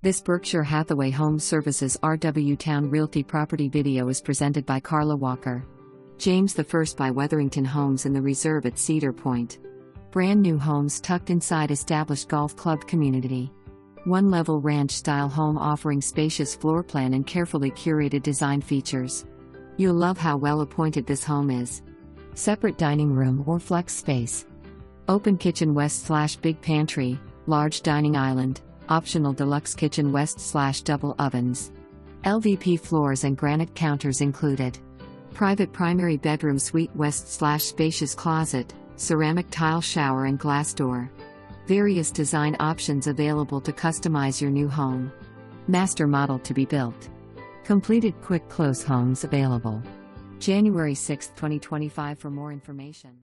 This Berkshire Hathaway HomeServices RW Towne Realty property video is presented by Carla Walker. James I by Wetherington Homes in the Reserve at Cedar Point. Brand new homes tucked inside established golf club community. One-level ranch-style home offering spacious floor plan and carefully curated design features. You'll love how well appointed this home is. Separate dining room or flex space. Open kitchen west/big pantry, large dining island. Optional deluxe kitchen west/double ovens. LVP floors and granite counters included. Private primary bedroom suite west/spacious closet, ceramic tile shower and glass door. Various design options available to customize your new home. Master model to be built. Completed quick close homes available. January 6, 2025 for more information.